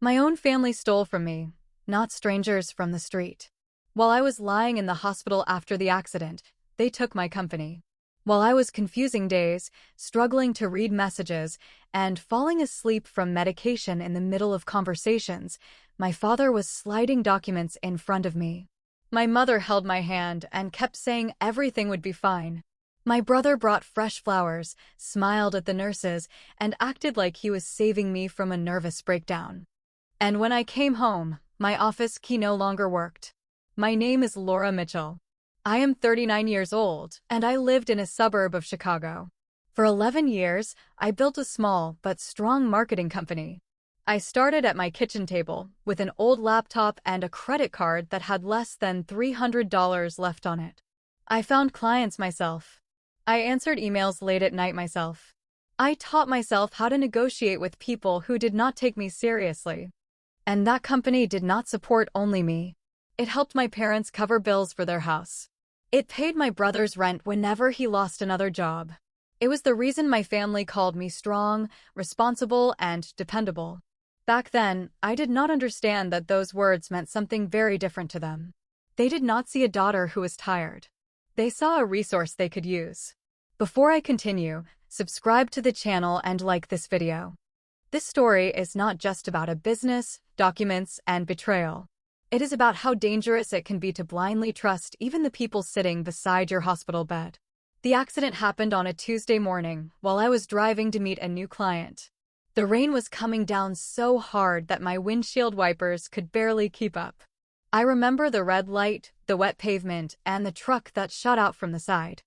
My own family stole from me, not strangers from the street. While I was lying in the hospital after the accident, they took my company. While I was confusing days, struggling to read messages, and falling asleep from medication in the middle of conversations, my father was sliding documents in front of me. My mother held my hand and kept saying everything would be fine. My brother brought fresh flowers, smiled at the nurses, and acted like he was saving me from a nervous breakdown. And when I came home, my office key no longer worked. My name is Laura Mitchell. I am 39 years old, and I lived in a suburb of Chicago. For 11 years, I built a small but strong marketing company. I started at my kitchen table with an old laptop and a credit card that had less than $300 left on it. I found clients myself. I answered emails late at night myself. I taught myself how to negotiate with people who did not take me seriously. And that company did not support only me. It helped my parents cover bills for their house. It paid my brother's rent whenever he lost another job. It was the reason my family called me strong, responsible, and dependable. Back then, I did not understand that those words meant something very different to them. They did not see a daughter who was tired. They saw a resource they could use. Before I continue, subscribe to the channel and like this video. This story is not just about a business, documents, and betrayal. It is about how dangerous it can be to blindly trust even the people sitting beside your hospital bed. The accident happened on a Tuesday morning while I was driving to meet a new client. The rain was coming down so hard that my windshield wipers could barely keep up. I remember the red light, the wet pavement, and the truck that shot out from the side.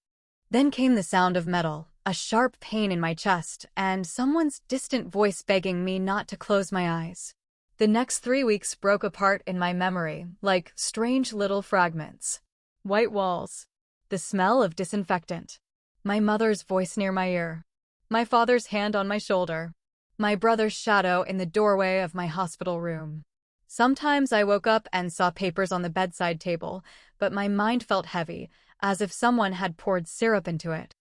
Then came the sound of metal, a sharp pain in my chest, and someone's distant voice begging me not to close my eyes. The next 3 weeks broke apart in my memory, like strange little fragments. White walls. The smell of disinfectant. My mother's voice near my ear. My father's hand on my shoulder. My brother's shadow in the doorway of my hospital room. Sometimes I woke up and saw papers on the bedside table, but my mind felt heavy, as if someone had poured syrup into it.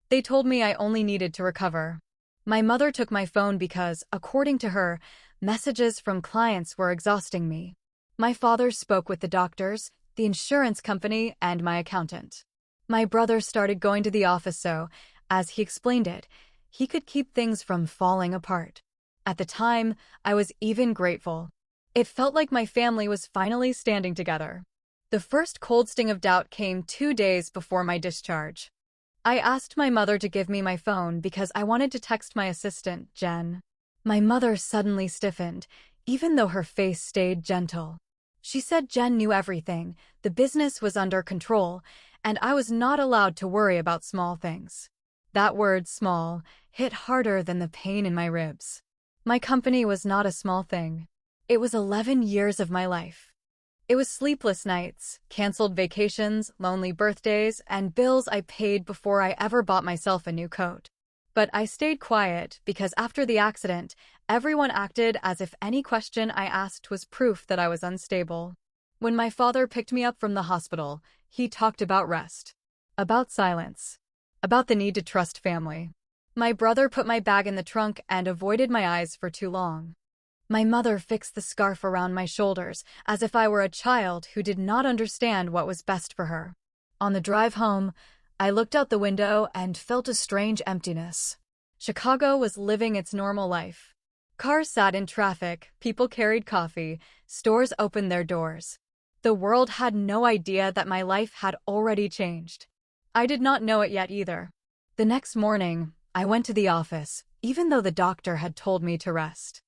They told me I only needed to recover. My mother took my phone because, according to her, messages from clients were exhausting me. My father spoke with the doctors, the insurance company, and my accountant. My brother started going to the office so, as he explained it, he could keep things from falling apart. At the time, I was even grateful. It felt like my family was finally standing together. The first cold sting of doubt came 2 days before my discharge. I asked my mother to give me my phone because I wanted to text my assistant, Jen. My mother suddenly stiffened, even though her face stayed gentle. She said Jen knew everything, the business was under control, and I was not allowed to worry about small things. That word, small, hit harder than the pain in my ribs. My company was not a small thing. It was 11 years of my life. It was sleepless nights, canceled vacations, lonely birthdays, and bills I paid before I ever bought myself a new coat. But I stayed quiet because after the accident, everyone acted as if any question I asked was proof that I was unstable. When my father picked me up from the hospital, he talked about rest, about silence, about the need to trust family. My brother put my bag in the trunk and avoided my eyes for too long. My mother fixed the scarf around my shoulders as if I were a child who did not understand what was best for her. On the drive home, I looked out the window and felt a strange emptiness. Chicago was living its normal life. Cars sat in traffic, people carried coffee, stores opened their doors. The world had no idea that my life had already changed. I did not know it yet either. The next morning, I went to the office, even though the doctor had told me to rest.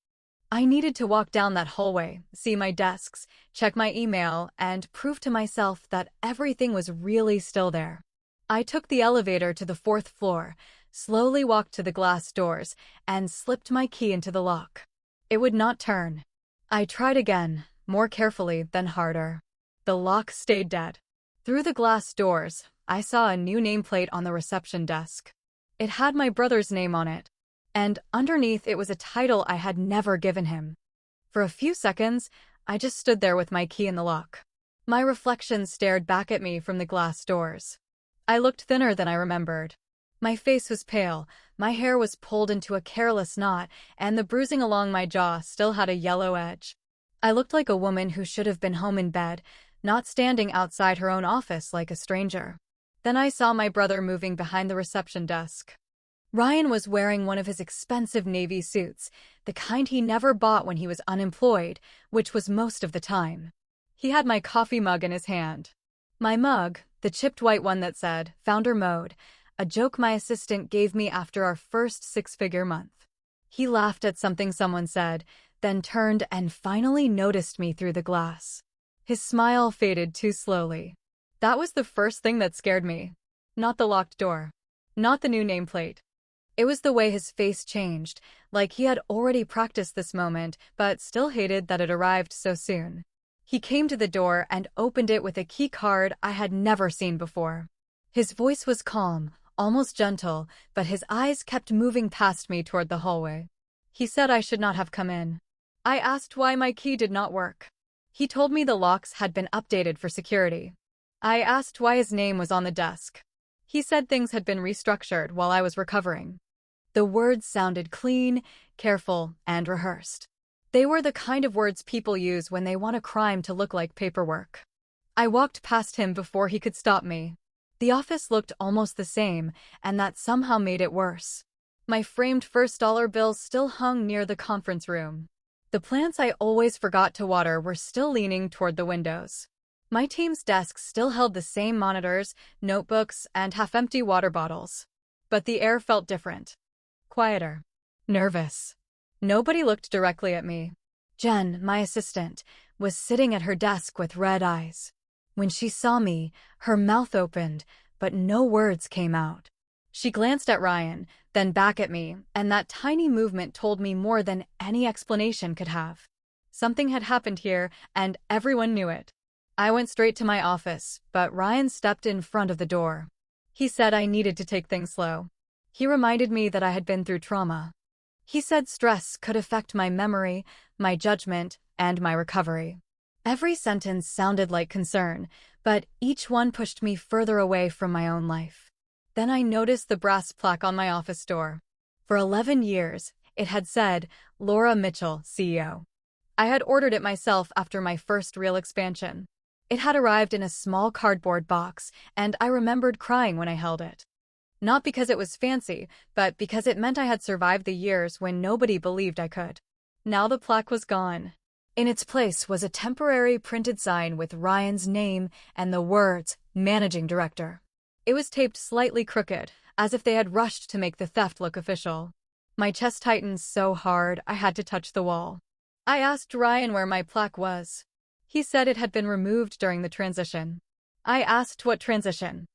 I needed to walk down that hallway, see my desks, check my email, and prove to myself that everything was really still there. I took the elevator to the 4th floor, slowly walked to the glass doors, and slipped my key into the lock. It would not turn. I tried again, more carefully than harder. The lock stayed dead. Through the glass doors, I saw a new nameplate on the reception desk. It had my brother's name on it, and underneath it was a title I had never given him. For a few seconds, I just stood there with my key in the lock. My reflection stared back at me from the glass doors. I looked thinner than I remembered. My face was pale, My hair was pulled into a careless knot, and the bruising along my jaw still had a yellow edge. I looked like a woman who should have been home in bed, not standing outside her own office like a stranger. Then I saw my brother moving behind the reception desk. Ryan was wearing one of his expensive navy suits, the kind he never bought when he was unemployed, which was most of the time. He had my coffee mug in his hand. My mug, the chipped white one that said, "Founder Mode," a joke my assistant gave me after our first six-figure month. He laughed at something someone said, then turned and finally noticed me through the glass. His smile faded too slowly. That was the first thing that scared me. Not the locked door. Not the new nameplate. It was the way his face changed, like he had already practiced this moment, but still hated that it arrived so soon. He came to the door and opened it with a key card I had never seen before. His voice was calm, almost gentle, but his eyes kept moving past me toward the hallway. He said I should not have come in. I asked why my key did not work. He told me the locks had been updated for security. I asked why his name was on the desk. He said things had been restructured while I was recovering. The words sounded clean, careful, and rehearsed. They were the kind of words people use when they want a crime to look like paperwork. I walked past him before he could stop me. The office looked almost the same, and that somehow made it worse. My framed $1 bills still hung near the conference room. The plants I always forgot to water were still leaning toward the windows. My team's desks still held the same monitors, notebooks, and half-empty water bottles. But the air felt different. Quieter. Nervous. Nobody looked directly at me. Jen, my assistant, was sitting at her desk with red eyes. When she saw me, her mouth opened, but no words came out. She glanced at Ryan, then back at me, and that tiny movement told me more than any explanation could have. Something had happened here, and everyone knew it. I went straight to my office, but Ryan stepped in front of the door. He said I needed to take things slow. He reminded me that I had been through trauma. He said stress could affect my memory, my judgment, and my recovery. Every sentence sounded like concern, but each one pushed me further away from my own life. Then I noticed the brass plaque on my office door. For 11 years, it had said, "Laura Mitchell, CEO." I had ordered it myself after my first real expansion. It had arrived in a small cardboard box, and I remembered crying when I held it. Not because it was fancy, but because it meant I had survived the years when nobody believed I could. Now the plaque was gone. In its place was a temporary printed sign with Ryan's name and the words, "Managing Director." It was taped slightly crooked, as if they had rushed to make the theft look official. My chest tightened so hard I had to touch the wall. I asked Ryan where my plaque was. He said it had been removed during the transition. I asked what transition.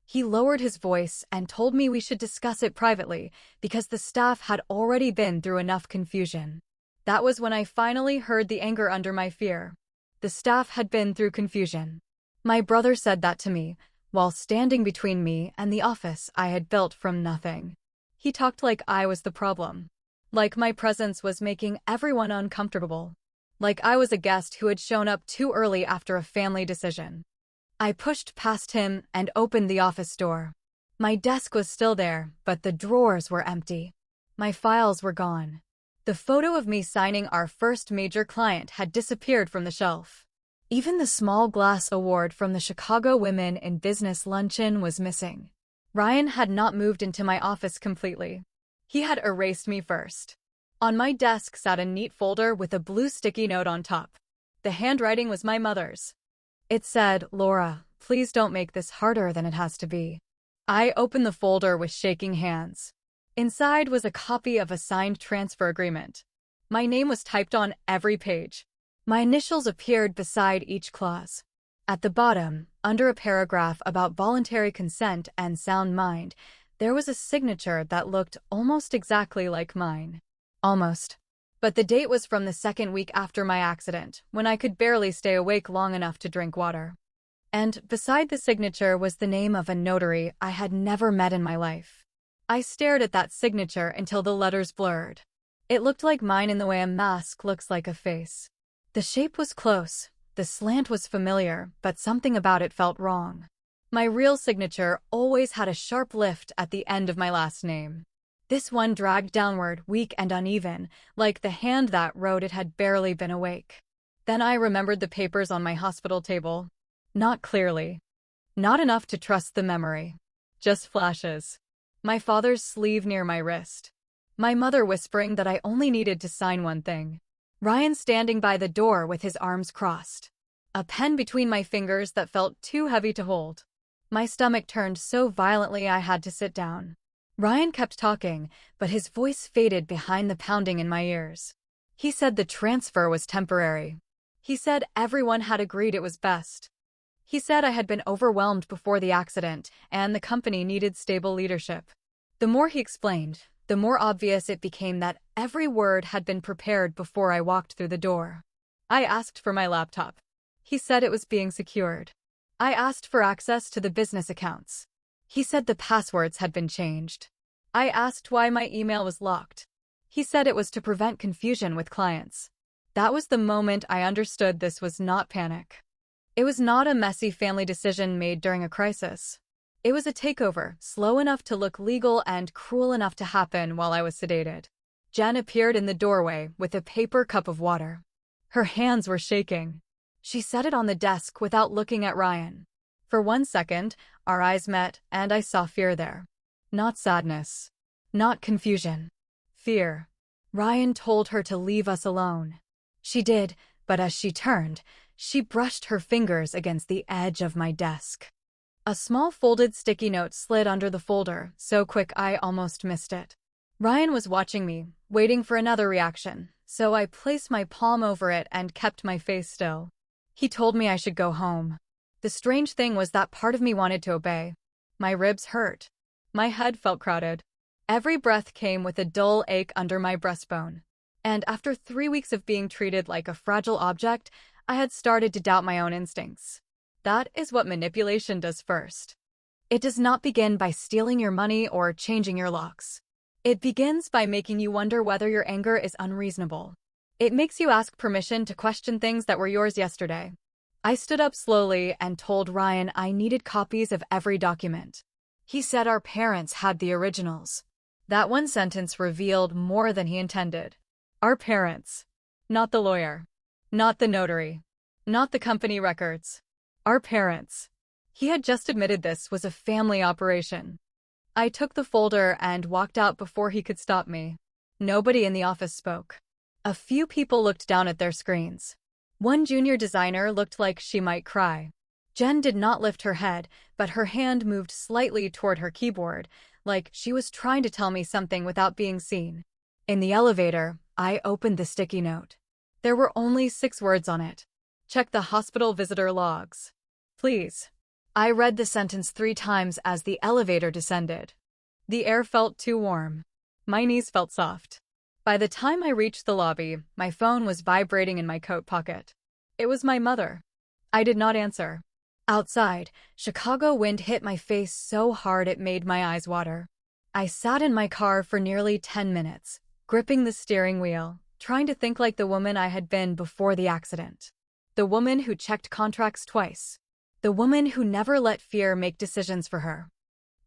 He lowered his voice and told me we should discuss it privately because the staff had already been through enough confusion. That was when I finally heard the anger under my fear. The staff had been through confusion. My brother said that to me, while standing between me and the office I had built from nothing. He talked like I was the problem. Like my presence was making everyone uncomfortable. Like I was a guest who had shown up too early after a family decision. I pushed past him and opened the office door. My desk was still there, but the drawers were empty. My files were gone. The photo of me signing our first major client had disappeared from the shelf. Even the small glass award from the Chicago Women in Business luncheon was missing. Ryan had not moved into my office completely. He had erased me first. On my desk sat a neat folder with a blue sticky note on top. The handwriting was my mother's. It said, "Laura, please don't make this harder than it has to be." I opened the folder with shaking hands. Inside was a copy of a signed transfer agreement. My name was typed on every page. My initials appeared beside each clause. At the bottom, under a paragraph about voluntary consent and sound mind, there was a signature that looked almost exactly like mine. Almost. But the date was from the second week after my accident, when I could barely stay awake long enough to drink water. And beside the signature was the name of a notary I had never met in my life. I stared at that signature until the letters blurred. It looked like mine in the way a mask looks like a face. The shape was close, the slant was familiar, but something about it felt wrong. My real signature always had a sharp lift at the end of my last name. This one dragged downward, weak and uneven, like the hand that wrote it had barely been awake. Then I remembered the papers on my hospital table. Not clearly. Not enough to trust the memory. Just flashes. My father's sleeve near my wrist. My mother whispering that I only needed to sign one thing. Ryan standing by the door with his arms crossed. A pen between my fingers that felt too heavy to hold. My stomach turned so violently I had to sit down. Ryan kept talking, but his voice faded behind the pounding in my ears. He said the transfer was temporary. He said everyone had agreed it was best. He said I had been overwhelmed before the accident, and the company needed stable leadership. The more he explained, the more obvious it became that every word had been prepared before I walked through the door. I asked for my laptop. He said it was being secured. I asked for access to the business accounts. He said the passwords had been changed. I asked why my email was locked. He said it was to prevent confusion with clients. That was the moment I understood this was not panic. It was not a messy family decision made during a crisis. It was a takeover, slow enough to look legal and cruel enough to happen while I was sedated. Jen appeared in the doorway with a paper cup of water. Her hands were shaking. She set it on the desk without looking at Ryan. For 1 second, our eyes met, and I saw fear there. Not sadness. Not confusion. Fear. Ryan told her to leave us alone. She did, but as she turned, she brushed her fingers against the edge of my desk. A small folded sticky note slid under the folder, so quick I almost missed it. Ryan was watching me, waiting for another reaction, so I placed my palm over it and kept my face still. He told me I should go home. The strange thing was that part of me wanted to obey. My ribs hurt. My head felt crowded. Every breath came with a dull ache under my breastbone. And after 3 weeks of being treated like a fragile object, I had started to doubt my own instincts. That is what manipulation does first. It does not begin by stealing your money or changing your locks. It begins by making you wonder whether your anger is unreasonable. It makes you ask permission to question things that were yours yesterday. I stood up slowly and told Ryan I needed copies of every document. He said our parents had the originals. That one sentence revealed more than he intended. Our parents. Not the lawyer. Not the notary. Not the company records. Our parents. He had just admitted this was a family operation. I took the folder and walked out before he could stop me. Nobody in the office spoke. A few people looked down at their screens. One junior designer looked like she might cry. Jen did not lift her head, but her hand moved slightly toward her keyboard, like she was trying to tell me something without being seen. In the elevator, I opened the sticky note. There were only 6 words on it. Check the hospital visitor logs. Please. I read the sentence 3 times as the elevator descended. The air felt too warm. My knees felt soft. By the time I reached the lobby, my phone was vibrating in my coat pocket. It was my mother. I did not answer. Outside, Chicago wind hit my face so hard it made my eyes water. I sat in my car for nearly 10 minutes, gripping the steering wheel, trying to think like the woman I had been before the accident. The woman who checked contracts twice. The woman who never let fear make decisions for her.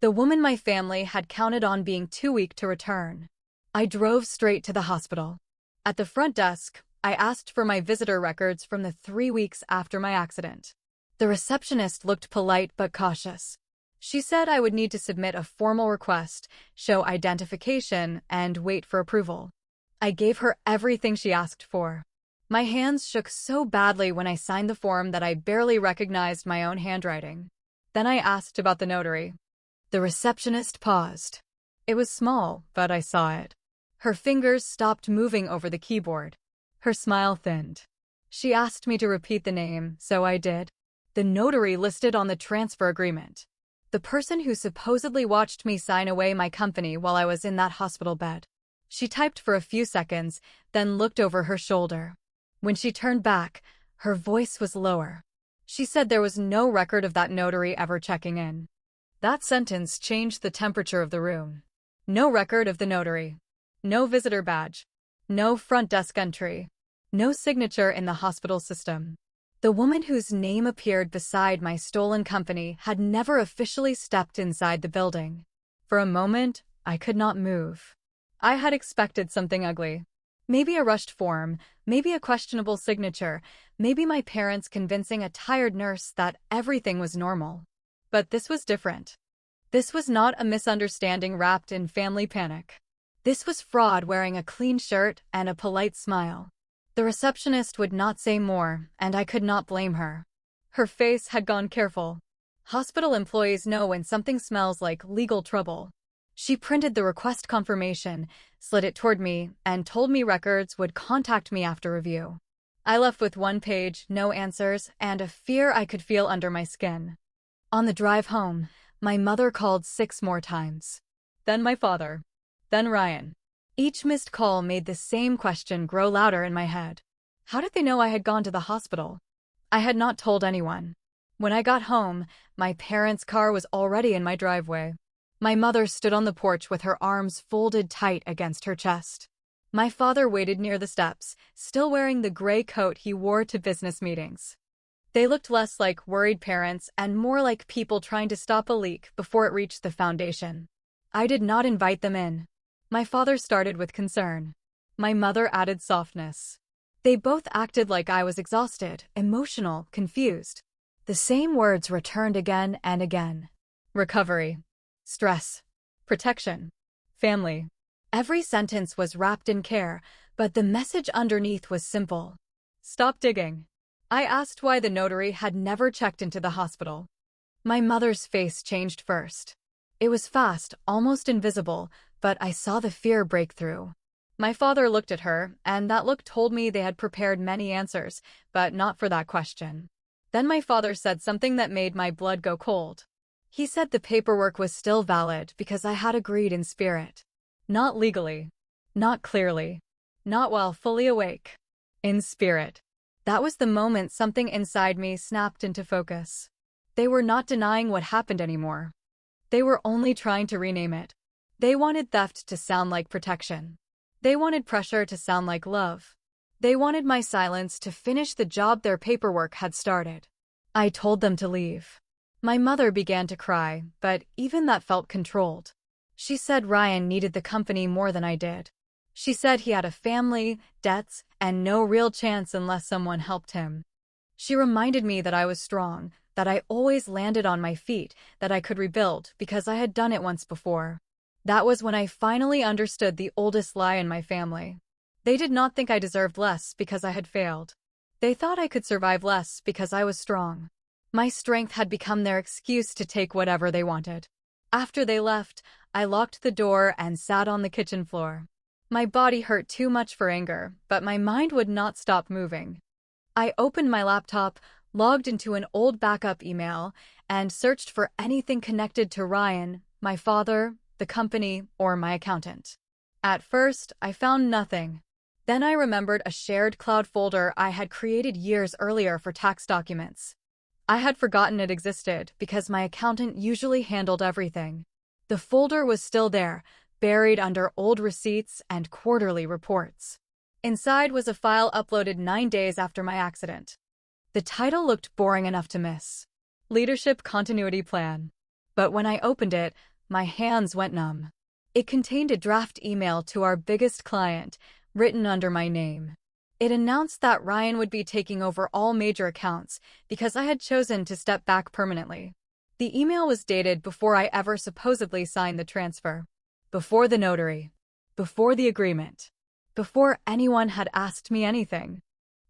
The woman my family had counted on being too weak to return. I drove straight to the hospital. At the front desk, I asked for my visitor records from the 3 weeks after my accident. The receptionist looked polite but cautious. She said I would need to submit a formal request, show identification, and wait for approval. I gave her everything she asked for. My hands shook so badly when I signed the form that I barely recognized my own handwriting. Then I asked about the notary. The receptionist paused. It was small, but I saw it. Her fingers stopped moving over the keyboard. Her smile thinned. She asked me to repeat the name, so I did. The notary listed on the transfer agreement. The person who supposedly watched me sign away my company while I was in that hospital bed. She typed for a few seconds, then looked over her shoulder. When she turned back, her voice was lower. She said there was no record of that notary ever checking in. That sentence changed the temperature of the room. No record of the notary. No visitor badge. No front desk entry. No signature in the hospital system. The woman whose name appeared beside my stolen company had never officially stepped inside the building. For a moment, I could not move. I had expected something ugly. Maybe a rushed form, maybe a questionable signature, maybe my parents convincing a tired nurse that everything was normal. But this was different. This was not a misunderstanding wrapped in family panic. This was fraud wearing a clean shirt and a polite smile. The receptionist would not say more, and I could not blame her. Her face had gone careful. Hospital employees know when something smells like legal trouble. She printed the request confirmation, slid it toward me, and told me records would contact me after review. I left with one page, no answers, and a fear I could feel under my skin. On the drive home, my mother called 6 more times. Then my father. Then Ryan. Each missed call made the same question grow louder in my head. How did they know I had gone to the hospital? I had not told anyone. When I got home, my parents' car was already in my driveway. My mother stood on the porch with her arms folded tight against her chest. My father waited near the steps, still wearing the gray coat he wore to business meetings. They looked less like worried parents and more like people trying to stop a leak before it reached the foundation. I did not invite them in. My father started with concern. My mother added softness. They both acted like I was exhausted, emotional, confused. The same words returned again and again. Recovery. Stress. Protection. Family. Every sentence was wrapped in care, but the message underneath was simple. Stop digging. I asked why the notary had never checked into the hospital. My mother's face changed first. It was fast, almost invisible, but I saw the fear break through. My father looked at her, and that look told me they had prepared many answers, but not for that question. Then my father said something that made my blood go cold. He said the paperwork was still valid because I had agreed in spirit. Not legally. Not clearly. Not while fully awake. In spirit. That was the moment something inside me snapped into focus. They were not denying what happened anymore. They were only trying to rename it. They wanted theft to sound like protection. They wanted pressure to sound like love. They wanted my silence to finish the job their paperwork had started. I told them to leave. My mother began to cry, but even that felt controlled. She said Ryan needed the company more than I did. She said he had a family, debts, and no real chance unless someone helped him. She reminded me that I was strong, that I always landed on my feet, that I could rebuild because I had done it once before. That was when I finally understood the oldest lie in my family. They did not think I deserved less because I had failed. They thought I could survive less because I was strong. My strength had become their excuse to take whatever they wanted. After they left, I locked the door and sat on the kitchen floor. My body hurt too much for anger, but my mind would not stop moving. I opened my laptop, logged into an old backup email, and searched for anything connected to Ryan, my father, the company, or my accountant. At first, I found nothing. Then I remembered a shared cloud folder I had created years earlier for tax documents. I had forgotten it existed because my accountant usually handled everything. The folder was still there, buried under old receipts and quarterly reports. Inside was a file uploaded 9 days after my accident. The title looked boring enough to miss. Leadership Continuity Plan. But when I opened it, my hands went numb. It contained a draft email to our biggest client, written under my name. It announced that Ryan would be taking over all major accounts because I had chosen to step back permanently. The email was dated before I ever supposedly signed the transfer. Before the notary. Before the agreement. Before anyone had asked me anything.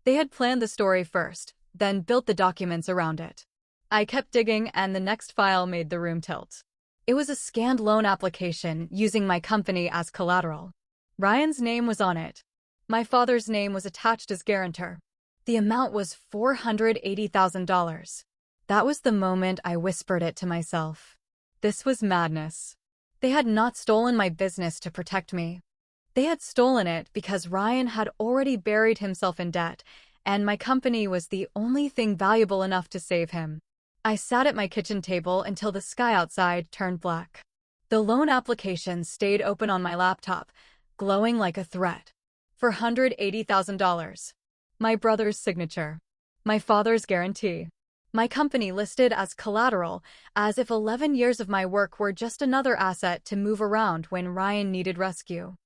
They had planned the story first, then built the documents around it. I kept digging and the next file made the room tilt. It was a scanned loan application using my company as collateral. Ryan's name was on it. My father's name was attached as guarantor. The amount was $480,000. That was the moment I whispered it to myself. This was madness. They had not stolen my business to protect me. They had stolen it because Ryan had already buried himself in debt, and my company was the only thing valuable enough to save him. I sat at my kitchen table until the sky outside turned black. The loan application stayed open on my laptop, glowing like a threat. $480,000. My brother's signature. My father's guarantee. My company listed as collateral, as if 11 years of my work were just another asset to move around when Ryan needed rescue.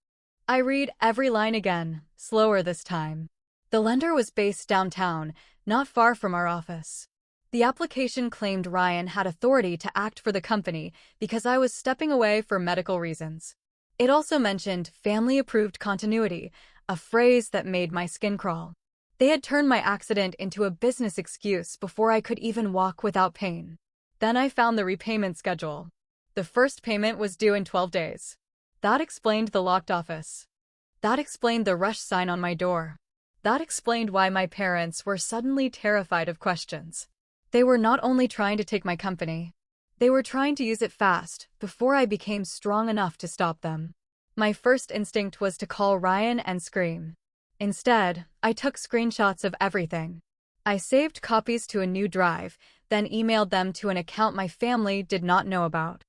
I read every line again, slower this time. The lender was based downtown, not far from our office. The application claimed Ryan had authority to act for the company because I was stepping away for medical reasons. It also mentioned family-approved continuity, a phrase that made my skin crawl. They had turned my accident into a business excuse before I could even walk without pain. Then I found the repayment schedule. The first payment was due in 12 days. That explained the locked office. That explained the rush sign on my door. That explained why my parents were suddenly terrified of questions. They were not only trying to take my company, they were trying to use it fast before I became strong enough to stop them. My first instinct was to call Ryan and scream. Instead, I took screenshots of everything. I saved copies to a new drive, then emailed them to an account my family did not know about.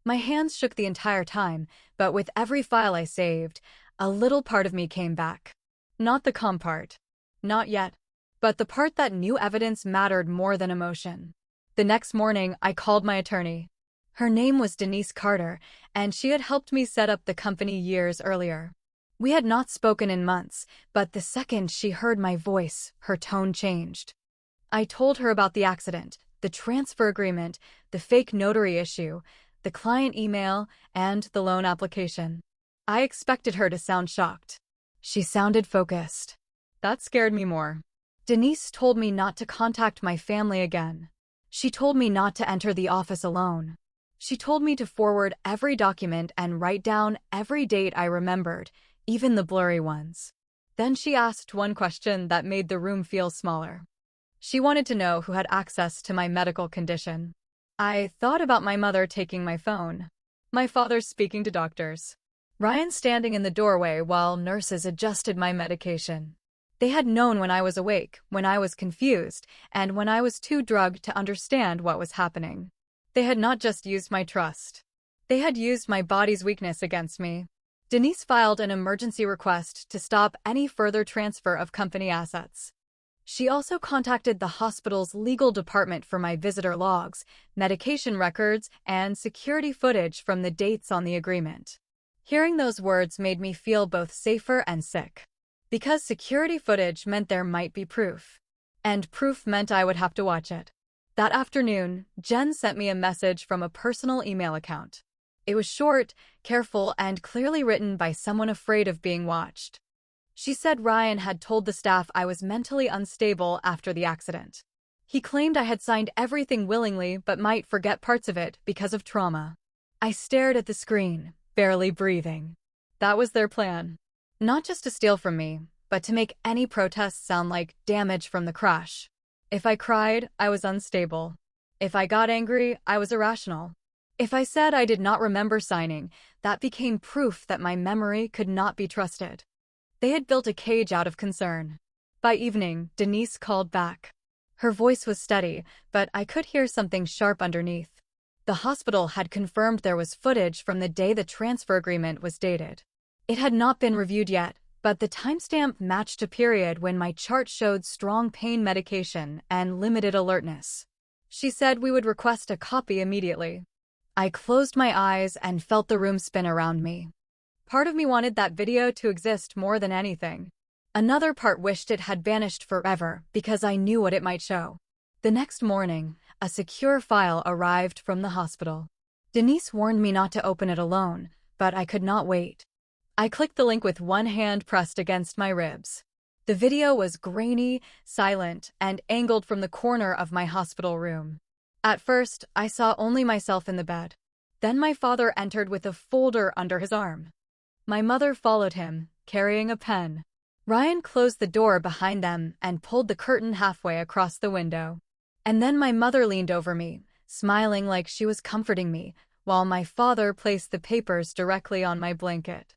My hands shook the entire time, but with every file I saved, a little part of me came back. Not the calm part. Not yet. But the part that knew evidence mattered more than emotion. The next morning, I called my attorney. Her name was Denise Carter, and she had helped me set up the company years earlier. We had not spoken in months, but the second she heard my voice, her tone changed. I told her about the accident, the transfer agreement, the fake notary issue, the client email, and the loan application. I expected her to sound shocked. She sounded focused. That scared me more. Denise told me not to contact my family again. She told me not to enter the office alone. She told me to forward every document and write down every date I remembered, even the blurry ones. Then she asked one question that made the room feel smaller. She wanted to know who had access to my medical condition. I thought about my mother taking my phone, my father speaking to doctors, Ryan standing in the doorway while nurses adjusted my medication. They had known when I was awake, when I was confused, and when I was too drugged to understand what was happening. They had not just used my trust. They had used my body's weakness against me. Denise filed an emergency request to stop any further transfer of company assets. She also contacted the hospital's legal department for my visitor logs, medication records, and security footage from the dates on the agreement. Hearing those words made me feel both safer and sick. Because security footage meant there might be proof. And proof meant I would have to watch it. That afternoon, Jen sent me a message from a personal email account. It was short, careful, and clearly written by someone afraid of being watched. She said Ryan had told the staff I was mentally unstable after the accident. He claimed I had signed everything willingly but might forget parts of it because of trauma. I stared at the screen, barely breathing. That was their plan. Not just to steal from me, but to make any protest sound like damage from the crash. If I cried, I was unstable. If I got angry, I was irrational. If I said I did not remember signing, that became proof that my memory could not be trusted. They had built a cage out of concern. By evening, Denise called back. Her voice was steady, but I could hear something sharp underneath. The hospital had confirmed there was footage from the day the transfer agreement was dated. It had not been reviewed yet, but the timestamp matched a period when my chart showed strong pain medication and limited alertness. She said we would request a copy immediately. I closed my eyes and felt the room spin around me. Part of me wanted that video to exist more than anything. Another part wished it had vanished forever because I knew what it might show. The next morning, a secure file arrived from the hospital. Denise warned me not to open it alone, but I could not wait. I clicked the link with one hand pressed against my ribs. The video was grainy, silent, and angled from the corner of my hospital room. At first, I saw only myself in the bed. Then my father entered with a folder under his arm. My mother followed him, carrying a pen. Ryan closed the door behind them and pulled the curtain halfway across the window. And then my mother leaned over me, smiling like she was comforting me, while my father placed the papers directly on my blanket.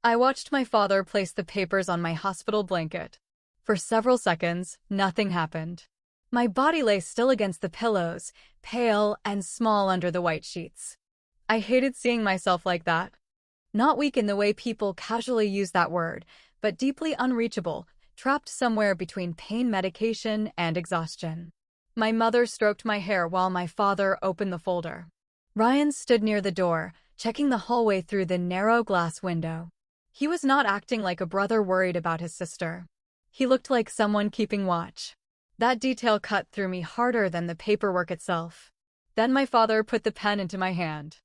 I watched my father place the papers on my hospital blanket. For several seconds, nothing happened. My body lay still against the pillows, pale and small under the white sheets. I hated seeing myself like that. Not weak in the way people casually use that word, but deeply unreachable, trapped somewhere between pain medication and exhaustion. My mother stroked my hair while my father opened the folder. Ryan stood near the door, checking the hallway through the narrow glass window. He was not acting like a brother worried about his sister. He looked like someone keeping watch. That detail cut through me harder than the paperwork itself. Then my father put the pen into my hand.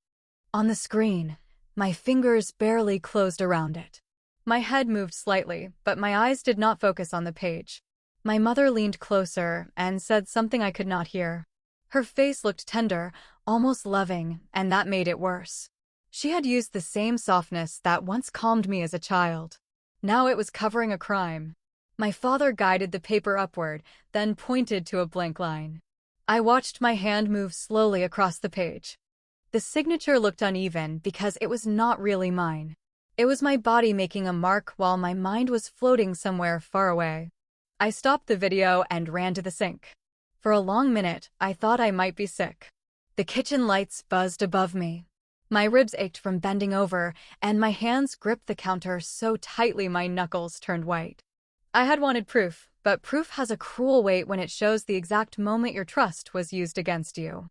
On the screen, my fingers barely closed around it. My head moved slightly, but my eyes did not focus on the page. My mother leaned closer and said something I could not hear. Her face looked tender, almost loving, and that made it worse. She had used the same softness that once calmed me as a child. Now it was covering a crime. My father guided the paper upward, then pointed to a blank line. I watched my hand move slowly across the page. The signature looked uneven because it was not really mine. It was my body making a mark while my mind was floating somewhere far away. I stopped the video and ran to the sink. For a long minute, I thought I might be sick. The kitchen lights buzzed above me. My ribs ached from bending over, and my hands gripped the counter so tightly my knuckles turned white. I had wanted proof, but proof has a cruel weight when it shows the exact moment your trust was used against you.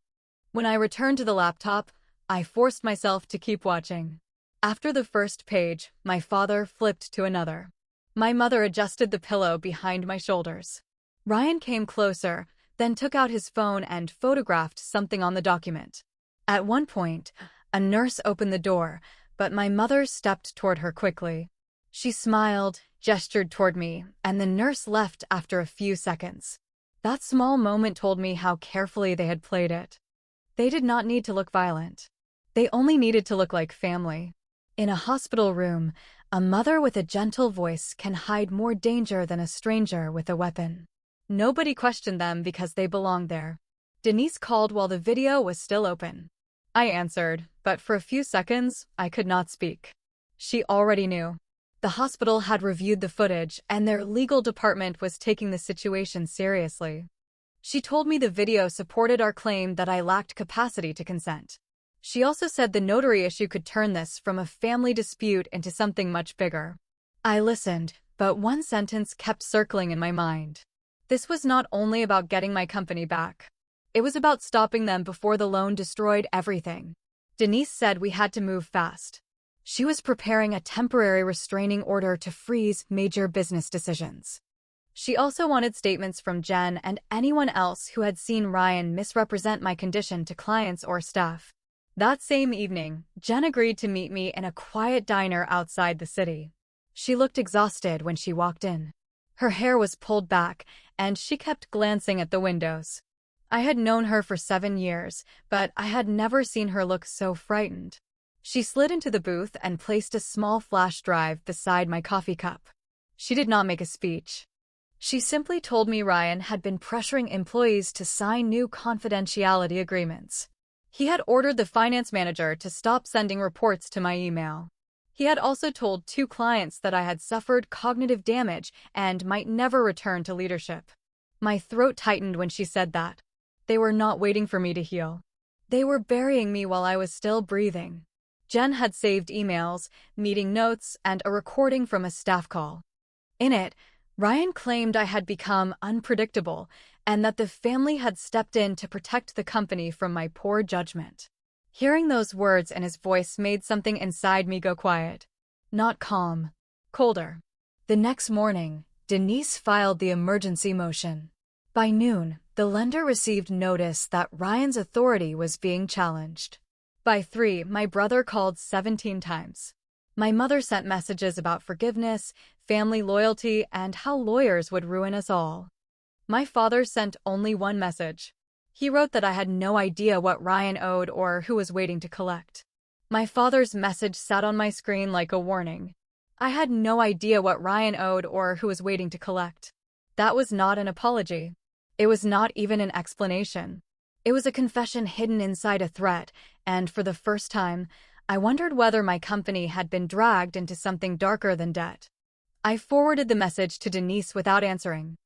When I returned to the laptop, I forced myself to keep watching. After the first page, my father flipped to another. My mother adjusted the pillow behind my shoulders. Ryan came closer, then took out his phone and photographed something on the document. At one point, a nurse opened the door, but my mother stepped toward her quickly. She smiled, gestured toward me, and the nurse left after a few seconds. That small moment told me how carefully they had played it. They did not need to look violent. They only needed to look like family. In a hospital room, a mother with a gentle voice can hide more danger than a stranger with a weapon. Nobody questioned them because they belonged there. Denise called while the video was still open. I answered, but for a few seconds, I could not speak. She already knew. The hospital had reviewed the footage, and their legal department was taking the situation seriously. She told me the video supported our claim that I lacked capacity to consent. She also said the notary issue could turn this from a family dispute into something much bigger. I listened, but one sentence kept circling in my mind. This was not only about getting my company back. It was about stopping them before the loan destroyed everything. Denise said we had to move fast. She was preparing a temporary restraining order to freeze major business decisions. She also wanted statements from Jen and anyone else who had seen Ryan misrepresent my condition to clients or staff. That same evening, Jen agreed to meet me in a quiet diner outside the city. She looked exhausted when she walked in. Her hair was pulled back, and she kept glancing at the windows. I had known her for 7 years, but I had never seen her look so frightened. She slid into the booth and placed a small flash drive beside my coffee cup. She did not make a speech. She simply told me Ryan had been pressuring employees to sign new confidentiality agreements. He had ordered the finance manager to stop sending reports to my email. He had also told 2 clients that I had suffered cognitive damage and might never return to leadership. My throat tightened when she said that. They were not waiting for me to heal. They were burying me while I was still breathing. Jen had saved emails, meeting notes, and a recording from a staff call. In it, Ryan claimed I had become unpredictable and that the family had stepped in to protect the company from my poor judgment. Hearing those words in his voice made something inside me go quiet. Not calm, colder. The next morning, Denise filed the emergency motion. By noon, the lender received notice that Ryan's authority was being challenged. By 3, my brother called 17 times. My mother sent messages about forgiveness, family loyalty, and how lawyers would ruin us all. My father sent only one message. He wrote that I had no idea what Ryan owed or who was waiting to collect. My father's message sat on my screen like a warning. I had no idea what Ryan owed or who was waiting to collect. That was not an apology. It was not even an explanation. It was a confession hidden inside a threat, and for the first time, I wondered whether my company had been dragged into something darker than debt. I forwarded the message to Denise without answering.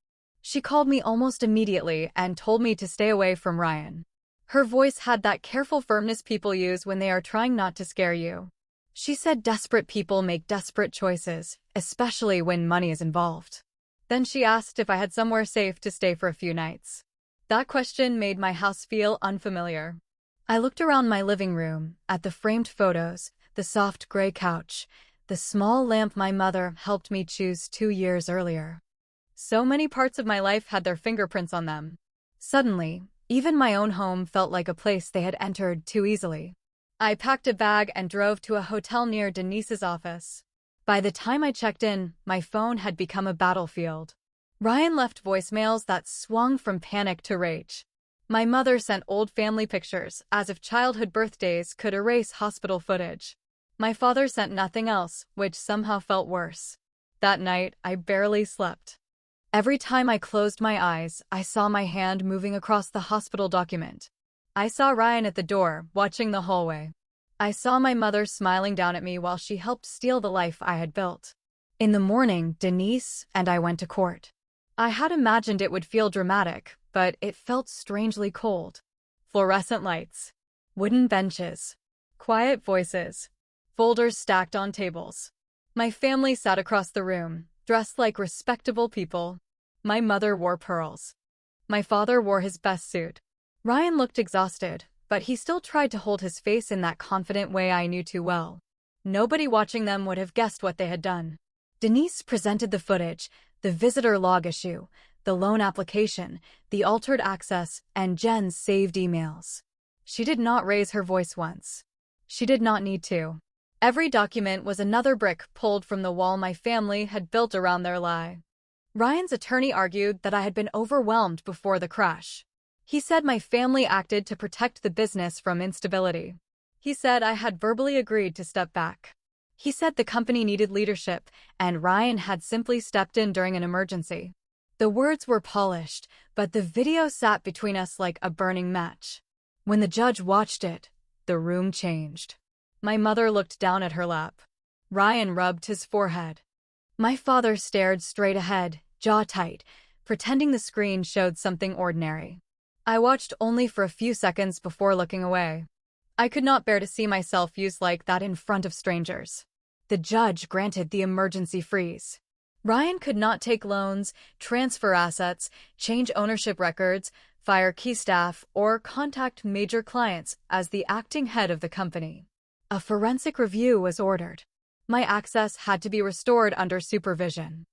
She called me almost immediately and told me to stay away from Ryan. Her voice had that careful firmness people use when they are trying not to scare you. She said desperate people make desperate choices, especially when money is involved. Then she asked if I had somewhere safe to stay for a few nights. That question made my house feel unfamiliar. I looked around my living room, at the framed photos, the soft gray couch, the small lamp my mother helped me choose 2 years earlier. So many parts of my life had their fingerprints on them. Suddenly, even my own home felt like a place they had entered too easily. I packed a bag and drove to a hotel near Denise's office. By the time I checked in, my phone had become a battlefield. Ryan left voicemails that swung from panic to rage. My mother sent old family pictures, as if childhood birthdays could erase hospital footage. My father sent nothing else, which somehow felt worse. That night, I barely slept. Every time I closed my eyes, I saw my hand moving across the hospital document. I saw Ryan at the door, watching the hallway. I saw my mother smiling down at me while she helped steal the life I had built. In the morning, Denise and I went to court. I had imagined it would feel dramatic, but it felt strangely cold. Fluorescent lights, wooden benches, quiet voices, folders stacked on tables. My family sat across the room, dressed like respectable people. My mother wore pearls. My father wore his best suit. Ryan looked exhausted, but he still tried to hold his face in that confident way I knew too well. Nobody watching them would have guessed what they had done. Denise presented the footage, the visitor log issue, the loan application, the altered access, and Jen's saved emails. She did not raise her voice once. She did not need to. Every document was another brick pulled from the wall my family had built around their lie. Ryan's attorney argued that I had been overwhelmed before the crash. He said my family acted to protect the business from instability. He said I had verbally agreed to step back. He said the company needed leadership, and Ryan had simply stepped in during an emergency. The words were polished, but the video sat between us like a burning match. When the judge watched it, the room changed. My mother looked down at her lap. Ryan rubbed his forehead. My father stared straight ahead, jaw tight, pretending the screen showed something ordinary. I watched only for a few seconds before looking away. I could not bear to see myself used like that in front of strangers. The judge granted the emergency freeze. Ryan could not take loans, transfer assets, change ownership records, fire key staff, or contact major clients as the acting head of the company. A forensic review was ordered. My access had to be restored under supervision.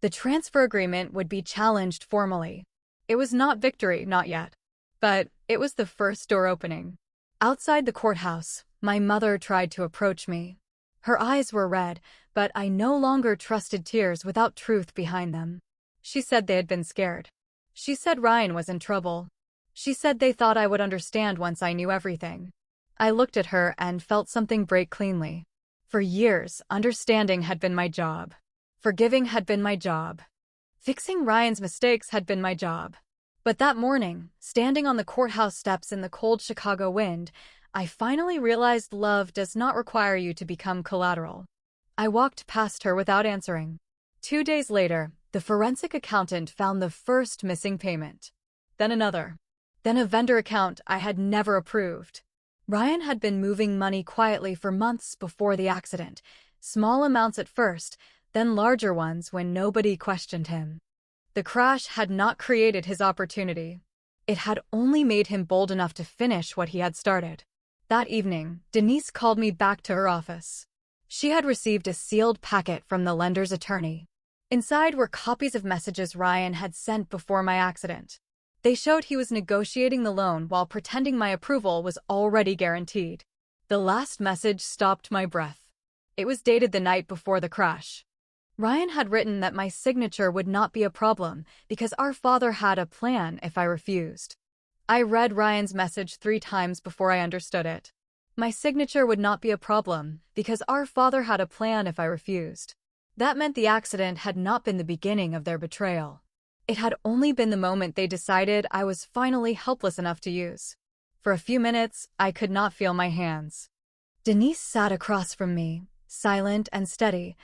The transfer agreement would be challenged formally. It was not victory, not yet. But it was the first door opening. Outside the courthouse, my mother tried to approach me. Her eyes were red, but I no longer trusted tears without truth behind them. She said they had been scared. She said Ryan was in trouble. She said they thought I would understand once I knew everything. I looked at her and felt something break cleanly. For years, understanding had been my job. Forgiving had been my job. Fixing Ryan's mistakes had been my job. But that morning, standing on the courthouse steps in the cold Chicago wind, I finally realized love does not require you to become collateral. I walked past her without answering. 2 days later, the forensic accountant found the first missing payment. Then another. Then a vendor account I had never approved. Ryan had been moving money quietly for months before the accident, small amounts at first, then larger ones when nobody questioned him. The crash had not created his opportunity. It had only made him bold enough to finish what he had started. That evening, Denise called me back to her office. She had received a sealed packet from the lender's attorney. Inside were copies of messages Ryan had sent before my accident. They showed he was negotiating the loan while pretending my approval was already guaranteed. The last message stopped my breath. It was dated the night before the crash. Ryan had written that my signature would not be a problem because our father had a plan if I refused. I read Ryan's message 3 times before I understood it. My signature would not be a problem because our father had a plan if I refused. That meant the accident had not been the beginning of their betrayal. It had only been the moment they decided I was finally helpless enough to use. For a few minutes, I could not feel my hands. Denise sat across from me, silent and steady,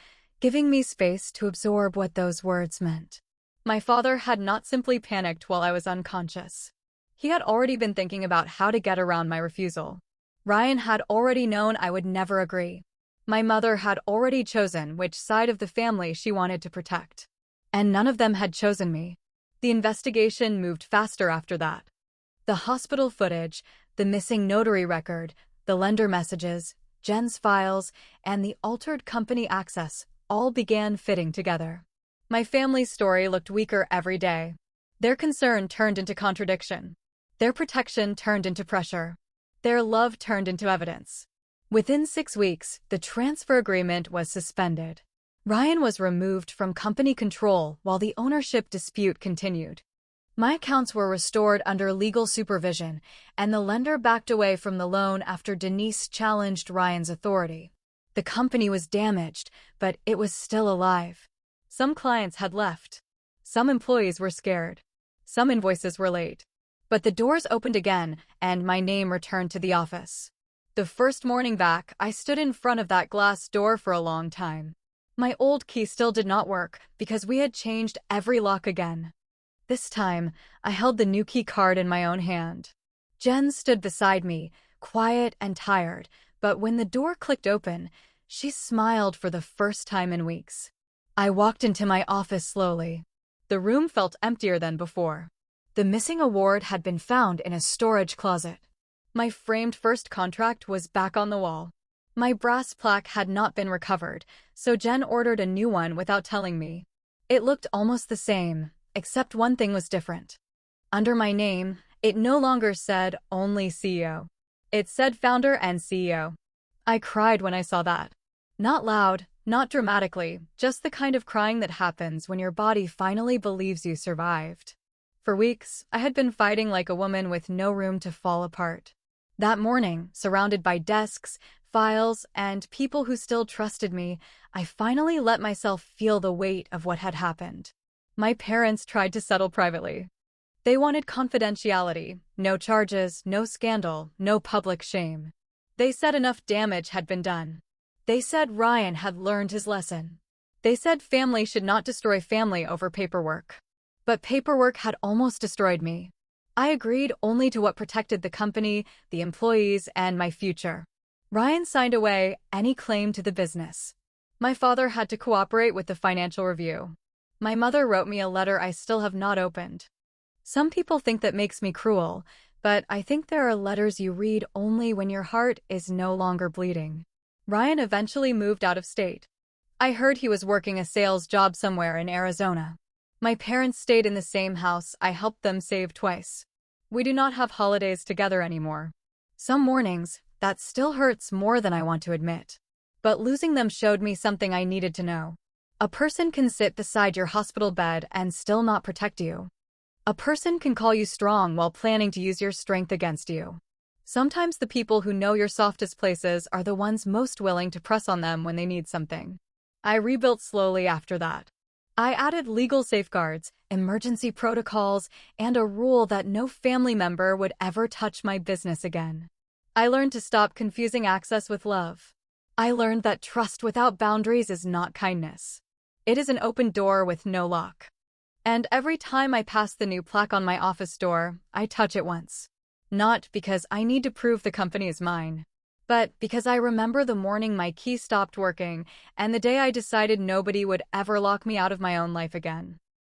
giving me space to absorb what those words meant. My father had not simply panicked while I was unconscious. He had already been thinking about how to get around my refusal. Ryan had already known I would never agree. My mother had already chosen which side of the family she wanted to protect. And none of them had chosen me. The investigation moved faster after that. The hospital footage, the missing notary record, the lender messages, Jen's files, and the altered company access all began fitting together. My family's story looked weaker every day. Their concern turned into contradiction. Their protection turned into pressure. Their love turned into evidence. Within 6 weeks, the transfer agreement was suspended. Ryan was removed from company control while the ownership dispute continued. My accounts were restored under legal supervision, and the lender backed away from the loan after Denise challenged Ryan's authority. The company was damaged, but it was still alive. Some clients had left. Some employees were scared. Some invoices were late. But the doors opened again, and my name returned to the office. The first morning back, I stood in front of that glass door for a long time. My old key still did not work because we had changed every lock again. This time, I held the new key card in my own hand. Jen stood beside me, quiet and tired, but when the door clicked open, she smiled for the first time in weeks. I walked into my office slowly. The room felt emptier than before. The missing award had been found in a storage closet. My framed first contract was back on the wall. My brass plaque had not been recovered, so Jen ordered a new one without telling me. It looked almost the same, except one thing was different. Under my name, it no longer said only CEO. It said founder and CEO. I cried when I saw that. Not loud, not dramatically, just the kind of crying that happens when your body finally believes you survived. For weeks, I had been fighting like a woman with no room to fall apart. That morning, surrounded by desks, files, and people who still trusted me, I finally let myself feel the weight of what had happened. My parents tried to settle privately. They wanted confidentiality, no charges, no scandal, no public shame. They said enough damage had been done. They said Ryan had learned his lesson. They said family should not destroy family over paperwork. But paperwork had almost destroyed me. I agreed only to what protected the company, the employees, and my future. Ryan signed away any claim to the business. My father had to cooperate with the financial review. My mother wrote me a letter I still have not opened. Some people think that makes me cruel, but I think there are letters you read only when your heart is no longer bleeding. Ryan eventually moved out of state. I heard he was working a sales job somewhere in Arizona. My parents stayed in the same house. I helped them save twice. We do not have holidays together anymore. Some mornings, that still hurts more than I want to admit. But losing them showed me something I needed to know. A person can sit beside your hospital bed and still not protect you. A person can call you strong while planning to use your strength against you. Sometimes the people who know your softest places are the ones most willing to press on them when they need something. I rebuilt slowly after that. I added legal safeguards, emergency protocols, and a rule that no family member would ever touch my business again. I learned to stop confusing access with love. I learned that trust without boundaries is not kindness. It is an open door with no lock. And every time I pass the new plaque on my office door, I touch it once. Not because I need to prove the company is mine, but because I remember the morning my key stopped working and the day I decided nobody would ever lock me out of my own life again.